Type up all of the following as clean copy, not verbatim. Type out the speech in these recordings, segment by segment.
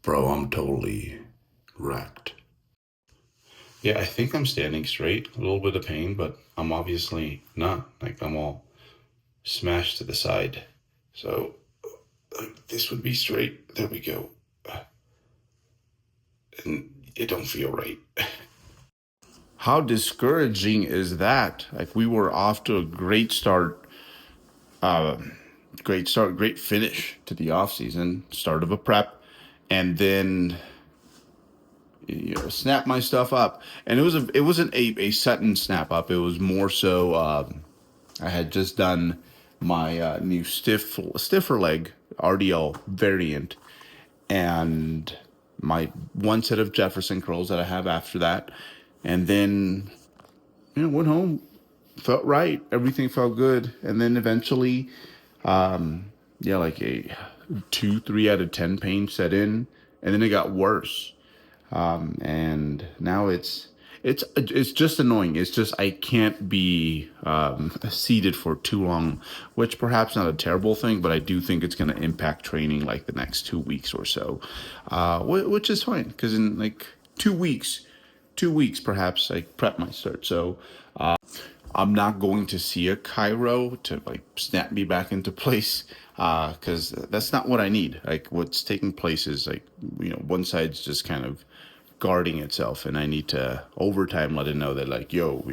Bro, I'm totally wrecked. Yeah, I think I'm standing straight. A little bit of pain, but I'm obviously not. Like, I'm all smashed to the side. So, this would be straight. There we go. And it don't feel right. How discouraging is that? Like, we were off to a great start. Uh, Great start, great finish to the off season, start of a prep, and then snap my stuff up. And it wasn't a sudden snap up. It was more so I had just done my new stiffer leg RDL variant, and my one set of Jefferson curls that I have after that, and then went home, felt right, everything felt good, and then eventually, like a 2, 3 out of 10 pain set in, and then it got worse. And now it's just annoying. It's just I can't be seated for too long, which perhaps not a terrible thing, but I do think it's going to impact training like the next 2 weeks or so, which is fine because in like 2 weeks perhaps like prep might start. So I'm not going to see a chiro to like snap me back into place because that's not what I need. Like what's taking place is like one side's just kind of guarding itself, and I need to over time let it know that like yo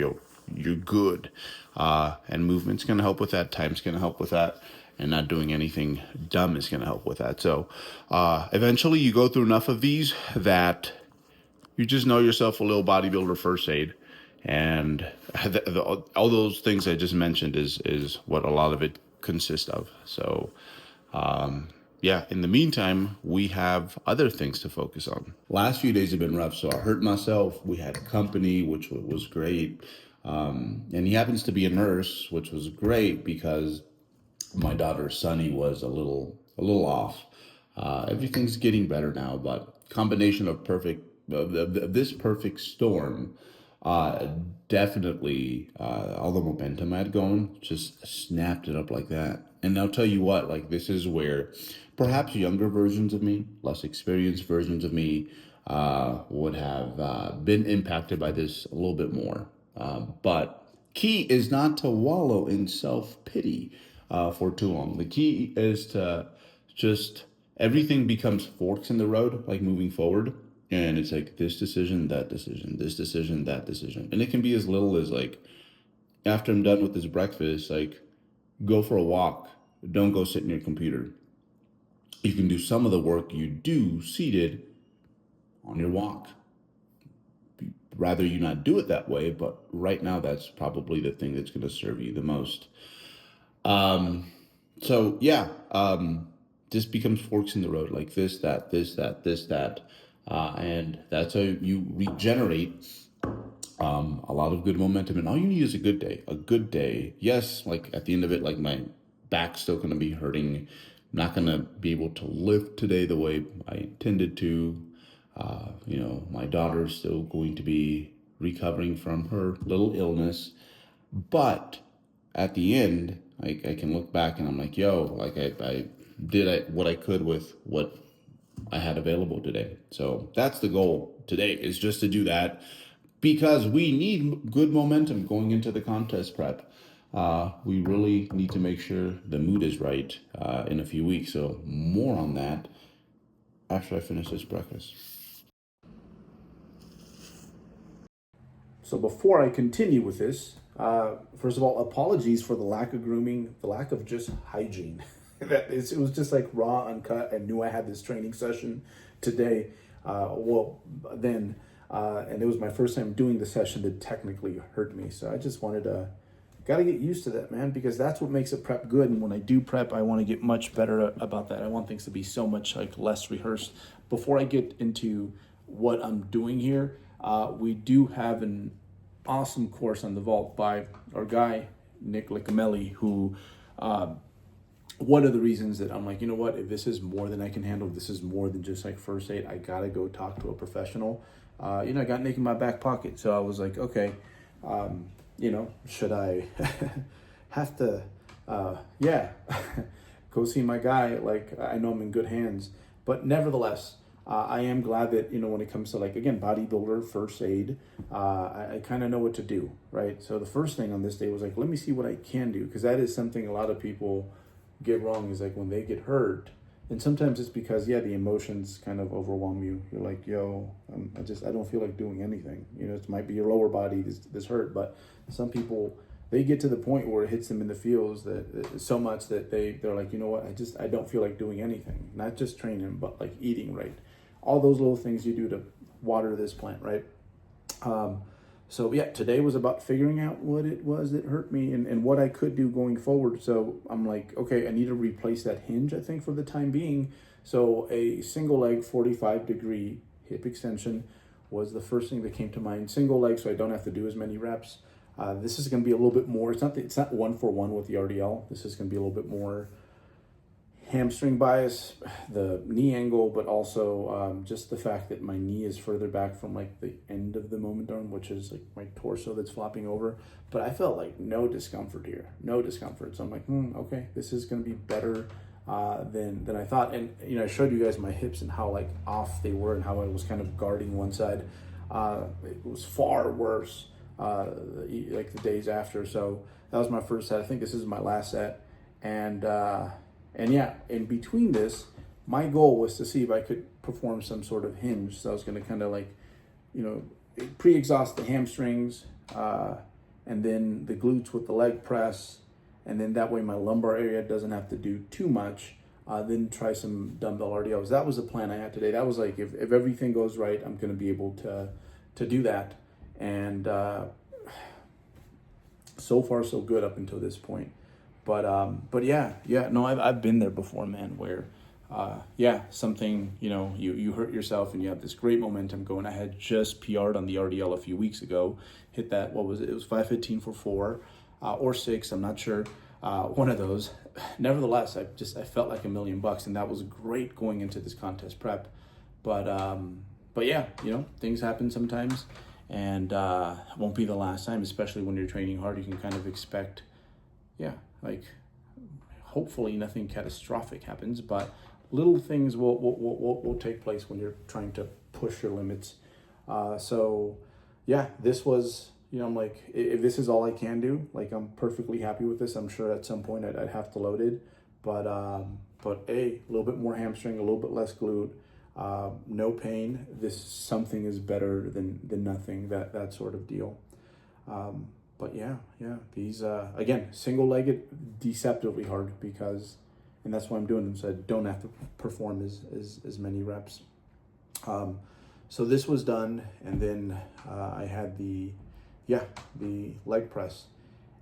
you're good, and movement's gonna help with that. Time's gonna help with that. And not doing anything dumb is gonna help with that. So eventually you go through enough of these that you just know yourself a little bodybuilder first aid, and all those things I just mentioned is what a lot of it consists of. So yeah, in the meantime, we have other things to focus on. Last few days have been rough, so I hurt myself. We had company, which was great, and he happens to be a nurse, which was great because my daughter Sunny was a little off. Everything's getting better now, but combination of this perfect storm, definitely all the momentum I had going just snapped it up like that. And I'll tell you what, like this is where perhaps younger versions of me, less experienced versions of me, would have been impacted by this a little bit more. But key is not to wallow in self-pity for too long. The key is to just everything becomes forks in the road, like moving forward. And it's like this decision, that decision, this decision, that decision. And it can be as little as like, after I'm done with this breakfast, like go for a walk. Don't go sit in your computer. You can do some of the work you do seated on your walk. Rather you not do it that way, but right now that's probably the thing that's going to serve you the most. So yeah, this becomes forks in the road, like this, that, this, that, this, that. And that's how you regenerate a lot of good momentum. And all you need is a good day. A good day. Yes, like at the end of it, like my back's still going to be hurting. I'm not going to be able to lift today the way I intended to. My daughter's still going to be recovering from her little illness. But at the end, I can look back and I'm like, yo, like I did what I could with what I had available today. So that's the goal today, is just to do that, because we need good momentum going into the contest prep. We really need to make sure the mood is right in a few weeks. So more on that after I finish this breakfast. So before I continue with this, first of all, apologies for the lack of grooming, the lack of just hygiene. It was just like raw, uncut. I knew I had this training session today. And it was my first time doing the session that technically hurt me. So I just got to get used to that, man, because that's what makes a prep good. And when I do prep, I want to get much better about that. I want things to be so much like less rehearsed. Before I get into what I'm doing here, we do have an awesome course on the vault by our guy, Nick Licamelli, who, one of the reasons that I'm like, you know what, if this is more than I can handle, this is more than just like first aid, I gotta go talk to a professional. I got Nick in my back pocket. So I was like, okay, should I have to, go see my guy? Like, I know I'm in good hands, but nevertheless, I am glad that, when it comes to, like, again, bodybuilder first aid, I kind of know what to do, right? So the first thing on this day was like, let me see what I can do, because that is something a lot of people get wrong, is like when they get hurt. And sometimes it's because, yeah, the emotions kind of overwhelm you. You're like, yo, I don't feel like doing anything. It might be your lower body this hurt, but some people, they get to the point where it hits them in the feels that so much that they're like, you know what, I don't feel like doing anything. Not just training, but like eating right. All those little things you do to water this plant, right? So yeah, today was about figuring out what it was that hurt me and what I could do going forward. So I'm like, okay, I need to replace that hinge, I think, for the time being. So a single leg 45-degree hip extension was the first thing that came to mind. Single leg, so I don't have to do as many reps. This is going to be a little bit more. It's not 1-for-1 with the RDL. This is going to be a little bit more hamstring bias, the knee angle, but also just the fact that my knee is further back from like the end of the moment arm, which is like my torso that's flopping over. But I felt like no discomfort here, no discomfort. So I'm like, okay, this is going to be better than I thought. And I showed you guys my hips and how like off they were and how I was kind of guarding one side. It was far worse like the days after. So that was my first set. I think this is my last set. And yeah, in between this, my goal was to see if I could perform some sort of hinge. So I was going to kind of like, pre-exhaust the hamstrings, and then the glutes with the leg press. And then that way my lumbar area doesn't have to do too much. Then try some dumbbell RDLs. That was the plan I had today. That was like, if everything goes right, I'm going to be able to do that. And so far so good up until this point. But yeah, no, I've been there before, man, where, something, you hurt yourself and you have this great momentum going. I had just PR'd on the RDL a few weeks ago, hit that, what was it? It was 5:15 for 4, or 6, I'm not sure, one of those. Nevertheless, I felt like $1 million, and that was great going into this contest prep. But yeah, things happen sometimes, and it won't be the last time, especially when you're training hard. You can kind of expect, like, hopefully nothing catastrophic happens, but little things will take place when you're trying to push your limits. So yeah, this was, I'm like, if this is all I can do, like, I'm perfectly happy with this. I'm sure at some point I'd have to load it, but a little bit more hamstring, a little bit less glute, no pain. Something is better than nothing, that sort of deal. But yeah, these, again, single-legged, deceptively hard, because, and that's why I'm doing them, so I don't have to perform as many reps. So this was done, and then I had the leg press.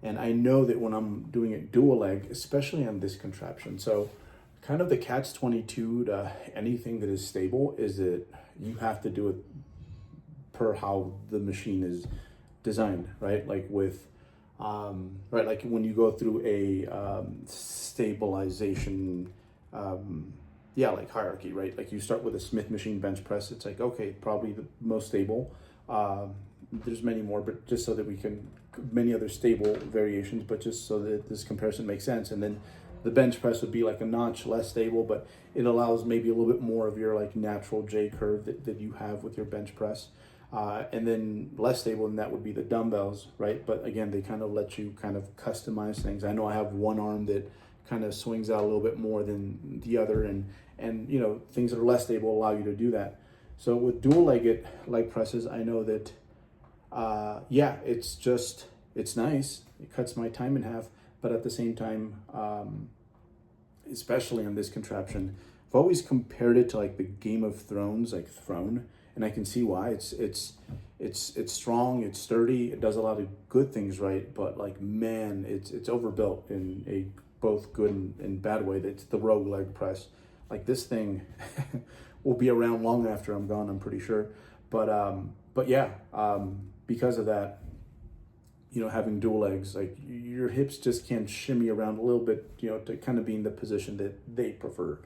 And I know that when I'm doing it dual leg, especially on this contraption, so kind of the catch-22 to anything that is stable is that you have to do it per how the machine is designed, right? Like with, like when you go through a stabilization, like hierarchy, right? Like you start with a Smith machine bench press. It's like, okay, probably the most stable. There's many more, but just so that we can, many other stable variations, but just so that this comparison makes sense. And then the bench press would be like a notch less stable, but it allows maybe a little bit more of your like natural J curve that you have with your bench press. And then less stable than that would be the dumbbells, right? But again, they kind of let you kind of customize things. I know I have one arm that kind of swings out a little bit more than the other, and things that are less stable allow you to do that. So with dual-legged leg presses, I know that, it's nice. It cuts my time in half, but at the same time, especially on this contraption, I've always compared it to like the Game of Thrones, like Throne. And I can see why. It's strong, it's sturdy, it does a lot of good things right, but like, man, it's overbuilt in a both good and bad way. That's the rogue leg press. Like, this thing will be around long after I'm gone, I'm pretty sure. But yeah, because of that, having dual legs, like, your hips just can shimmy around a little bit, to kind of be in the position that they prefer.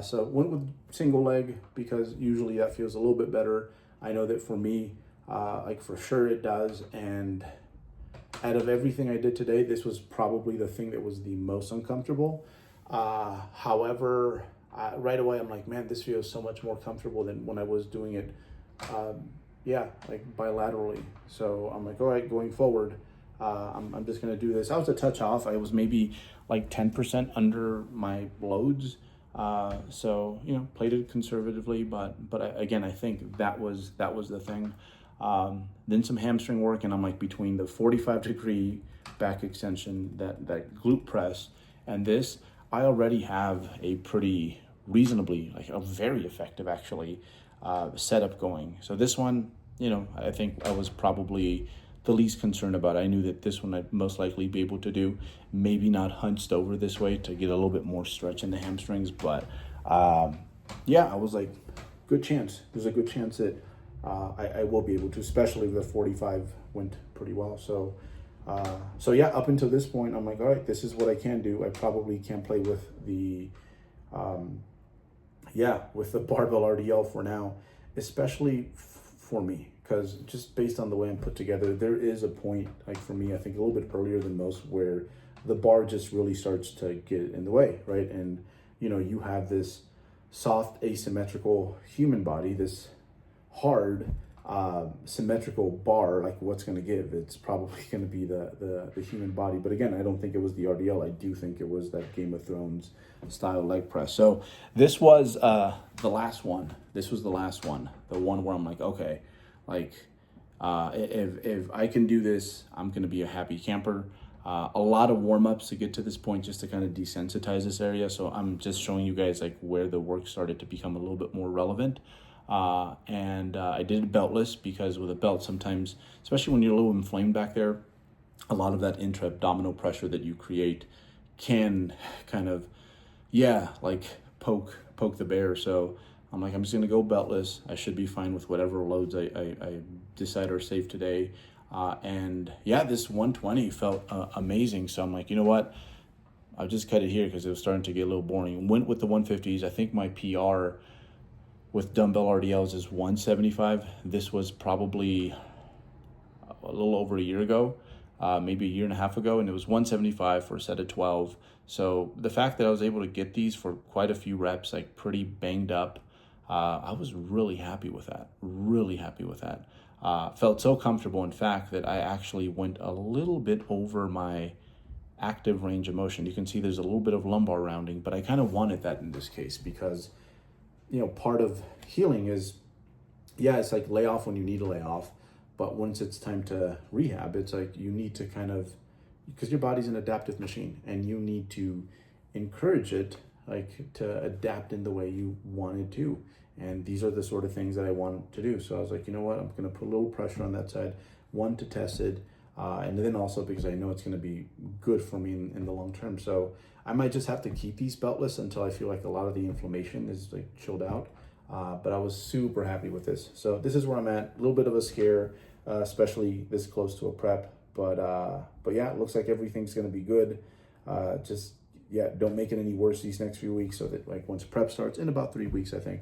So went with single leg because usually that feels a little bit better. I know that for me, like, for sure it does. And out of everything I did today, this was probably the thing that was the most uncomfortable. However, right away I'm like, man, this feels so much more comfortable than when I was doing it, like bilaterally. So I'm like, all right, going forward, I'm just gonna do this. I was a touch off. I was maybe like 10% under my loads. So played it conservatively, but again, I think that was the thing. Then some hamstring work, and I'm like between the 45-degree back extension, that glute press, and this, I already have a pretty reasonably, like a very effective actually, setup going. So this one, I think I was probably the least concerned about. I knew that this one I'd most likely be able to do, maybe not hunched over this way to get a little bit more stretch in the hamstrings, but I was like, good chance. There's a good chance that I will be able to, especially if the 45 went pretty well. So up until this point, I'm like, all right, this is what I can do. I probably can't play with the barbell RDL for now, especially for me, because just based on the way I'm put together, there is a point, like for me, I think a little bit earlier than most, where the bar just really starts to get in the way, right? And you have this soft asymmetrical human body, this hard symmetrical bar. Like, what's going to give? It's probably going to be the human body. But again, I don't think it was the RDL. I do think it was that Game of Thrones style leg press. So this was the last one. This was the last one, the one where I'm like, okay, like if I can do this, I'm going to be a happy camper. A lot of warm-ups to get to this point, just to kind of desensitize this area. So I'm just showing you guys like where the work started to become a little bit more relevant. I did it beltless, because with a belt, sometimes, especially when you're a little inflamed back there, a lot of that intra-abdominal pressure that you create can kind of, poke the bear. So I'm like, I'm just gonna go beltless. I should be fine with whatever loads I decide are safe today. This 120 felt amazing. So I'm like, you know what? I'll just cut it here because it was starting to get a little boring. Went with the 150s. I think my PR with dumbbell RDLs is 175. This was probably a little over a year ago, maybe a year and a half ago, and it was 175 for a set of 12. So the fact that I was able to get these for quite a few reps, like pretty banged up, I was really happy with that. Felt so comfortable, in fact, that I actually went a little bit over my active range of motion. You can see there's a little bit of lumbar rounding, but I kind of wanted that in this case because, part of healing is, it's like lay off when you need to lay off, but once it's time to rehab, it's like you need to kind of, because your body's an adaptive machine, and you need to encourage it, like, to adapt in the way you want it to. And these are the sort of things that I want to do. So I was like, you know what, I'm going to put a little pressure on that side, one, to test it, and then also because I know it's going to be good for me in the long term. So I might just have to keep these beltless until I feel like a lot of the inflammation is like chilled out. But I was super happy with this. So this is where I'm at. A little bit of a scare, especially this close to a prep. But it looks like everything's going to be good. Don't make it any worse these next few weeks, so that like once prep starts in about 3 weeks, I think,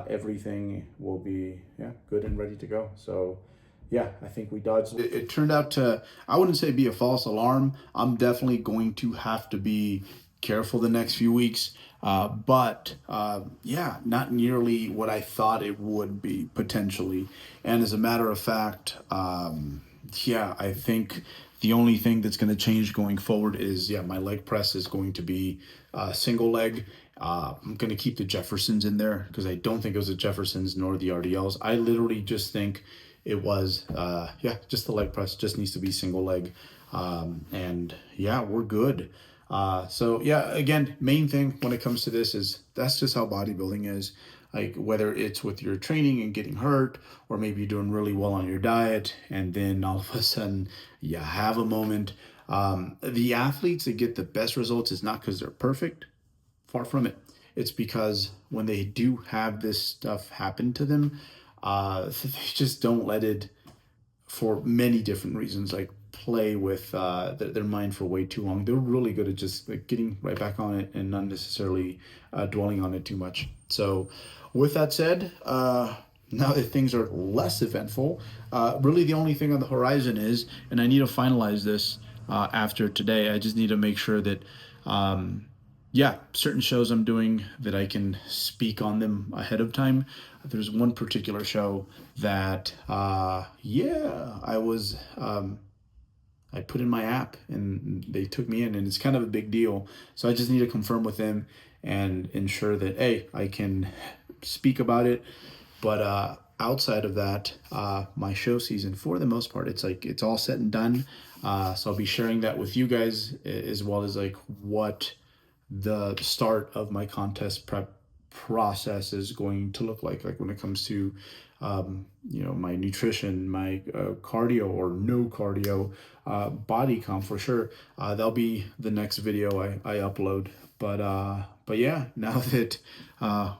everything will be good and ready to go. So I think we dodged. It turned out to, I wouldn't say be a false alarm. I'm definitely going to have to be careful the next few weeks. But not nearly what I thought it would be potentially. And as a matter of fact, I think the only thing that's going to change going forward is, my leg press is going to be single leg. I'm going to keep the Jeffersons in there because I don't think it was the Jeffersons nor the RDLs. I literally just think it was, just the leg press just needs to be single leg. We're good. Again, main thing when it comes to this is that's just how bodybuilding is. Like, whether it's with your training and getting hurt, or maybe you're doing really well on your diet, and then all of a sudden you have a moment. The athletes that get the best results is not because they're perfect. Far from it. It's because when they do have this stuff happen to them, they just don't let it, for many different reasons, like play with their mind for way too long. They're really good at just like getting right back on it and not necessarily dwelling on it too much. So with that said, now that things are less eventful, really the only thing on the horizon is, and I need to finalize this after today, I just need to make sure that yeah, certain shows I'm doing that I can speak on them ahead of time. There's one particular show that, yeah, I put in my app and they took me in, and it's kind of a big deal. So I just need to confirm with them and ensure that, hey, I can speak about it. But outside of that, my show season, for the most part, it's like it's all set and done. So I'll be sharing that with you guys, as well as like what the start of my contest prep process is going to look like when it comes to my nutrition, my cardio or no cardio, body comp for sure. That'll be the next video I upload. But yeah, now that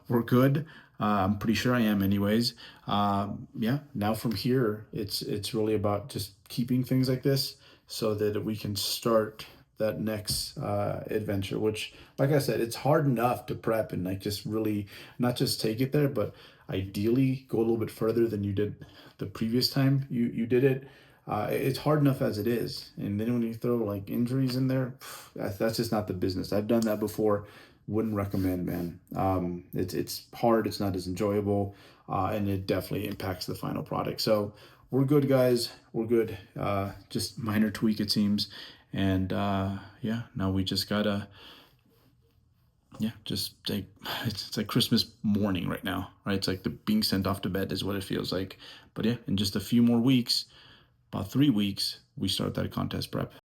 we're good, I'm pretty sure I am anyways. Yeah, now from here it's really about just keeping things like this so that we can start that next adventure, which, like I said, it's hard enough to prep and like just really not just take it there, but ideally go a little bit further than you did the previous time you did it. It's hard enough as it is, and then when you throw like injuries in there, that's just not the business. I've done that before. Wouldn't recommend, man. It's hard. It's not as enjoyable, and it definitely impacts the final product. So we're good, guys. We're good. Just minor tweak, it seems, and yeah, now we just gotta, yeah, just like it's like Christmas morning right now, right? It's like the being sent off to bed is what it feels like. But yeah, in just a few more weeks, about 3 weeks, we start that contest prep.